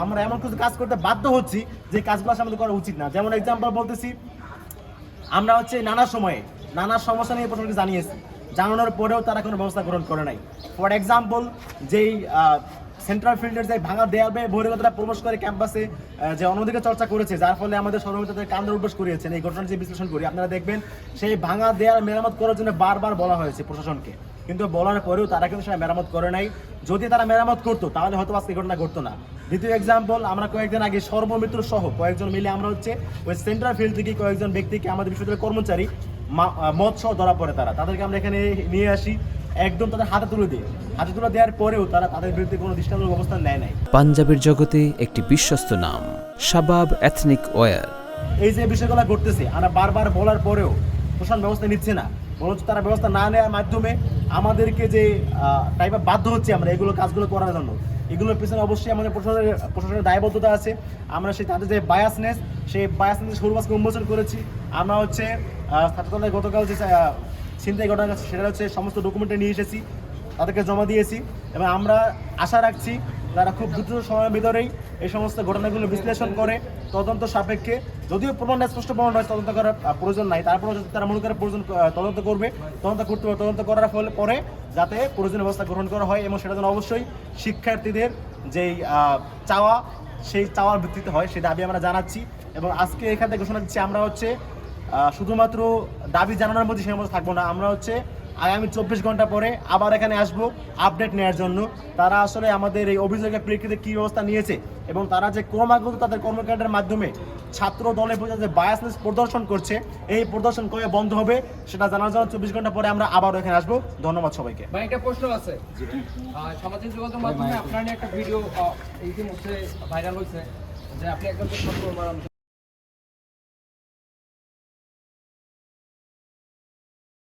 আমরা এমন কিছু কাজ করতে বাধ্য হচ্ছি যে কাজগুলো আমাদের করা উচিত না। যেমন এক্সাম্পল বলতেছি, আমরা নানা সময়ে নানা সমস্যা নিয়ে প্রশাসনকে জানিয়েছি, জানানোর পরেও তারা কোনো ব্যবস্থা গ্রহণ করে নাই। ফর এক্সাম্পল, যেই সেন্ট্রাল ফিল্ডের যে ভাঙা দেয়ালে বহিরাগতরা প্রবেশ করে ক্যাম্পাসে যে অনধিকার চর্চা করেছে, যার ফলে আমাদের সহযোগিতাদের কান্দর উদ্বাস করিয়েছেন। এই ঘটনার যে বিশ্লেষণ করি, আপনারা দেখবেন সেই ভাঙা দেয়াল মেরামত করার জন্য বারবার বলা হয়েছে প্রশাসনকে, কিন্তু বলার পরেও তারা কিন্তু সেটা মেরামত করে নাই। যদি তারা মেরামত করতো তাহলে হয়তো আজকে ঘটনা ঘটতো না। দ্বিতীয় এক্সাম্পল, আমরা কয়েকদিন আগে সর্বমিত্র সহ কয়েকজন মিলে আমরা ওই সেন্ট্রাল ফিল্ড থেকে কয়েকজন ব্যক্তিকে, আমাদের বিশ্ববিদ্যালয়ের কর্মচারী মদ সহ ধরা পড়ে, তাদেরকে আমরা এখানে নিয়ে আসি, একদম তাদের হাতে তুলে দেওয়ার পরেও তারা তাদের বিরুদ্ধে কোনো দৃষ্টান্তমূলক অবস্থান নেয় নাই। পাঞ্জাবের জগতে একটি বিশ্বস্ত নাম শাবাব এথনিক ওয়্যার। এই যে বিষয়গুলো ঘটতেছে, আমরা বারবার বলার পরেও প্রশাসন ব্যবস্থা নিচ্ছে না, বরঞ্চ তারা ব্যবস্থা না নেওয়ার মাধ্যমে আমাদেরকে যে টাইপে বাধ্য হচ্ছে আমরা এগুলো কাজগুলো করার জন্য। এগুলোর পিছনে অবশ্যই আমাদের প্রশাসনের দায়বদ্ধতা আছে। আমরা তাদের যে বায়াসনেস, সেই বায়াসনেস সরুবাসকে উন্মোচন করেছি। আমরা ছাত্রদলের গতকাল যে ছিনতাই ঘটনা আছে, সেটা সমস্ত ডকুমেন্টে নিয়ে এসেছি, তাদেরকে জমা দিয়েছি, এবং আমরা আশা রাখছি তারা খুব দ্রুত সময়ের ভিতরেই এই সমস্ত ঘটনাগুলো বিশ্লেষণ করে তদন্ত সাপেক্ষে, যদিও প্রমাণ স্পষ্ট প্রমাণ নয়, তদন্ত করার প্রয়োজন নাই, তারপরে যদি তারা মনে করে প্রয়োজন তদন্ত করবে, তদন্ত করার ফলে পরে যাতে প্রয়োজনীয় ব্যবস্থা গ্রহণ করা হয়, এবং সেটা যেন অবশ্যই শিক্ষার্থীদের যেই চাওয়া, সেই চাওয়ার ভিত্তিতে হয়, সেই দাবি আমরা জানাচ্ছি। এবং আজকে এখান থেকে ঘোষণা দিচ্ছি, আমরা শুধুমাত্র দাবি জানানোর মধ্যে সেই মধ্যে থাকবো না। আমরা আগামী 24 ঘন্টা পরে আবার এখানে আসবো আপডেট নেওয়ার জন্য, তারা আসলে আমাদের এই অভিযোগের প্রেক্ষিতে কী ব্যবস্থা নিয়েছে, এবং তারা যে ক্রমাগত তাদের কর্মকাণ্ডের মাধ্যমে ছাত্র দলের প্রতি যে বায়াসনেস প্রদর্শন করছে, এই প্রদর্শন কবে বন্ধ হবে সেটা জানার জন্য 24 ঘন্টা পরে আমরা আবারও এখানে আসবো। ধন্যবাদ সবাইকে। ভাই, একটা প্রশ্ন আছে। সামাজিক যোগাযোগ মাধ্যমে আপনার নিয়ে একটা ভিডিও ইতিমধ্যে ভাইরাল হয়েছে যে আপনি একজন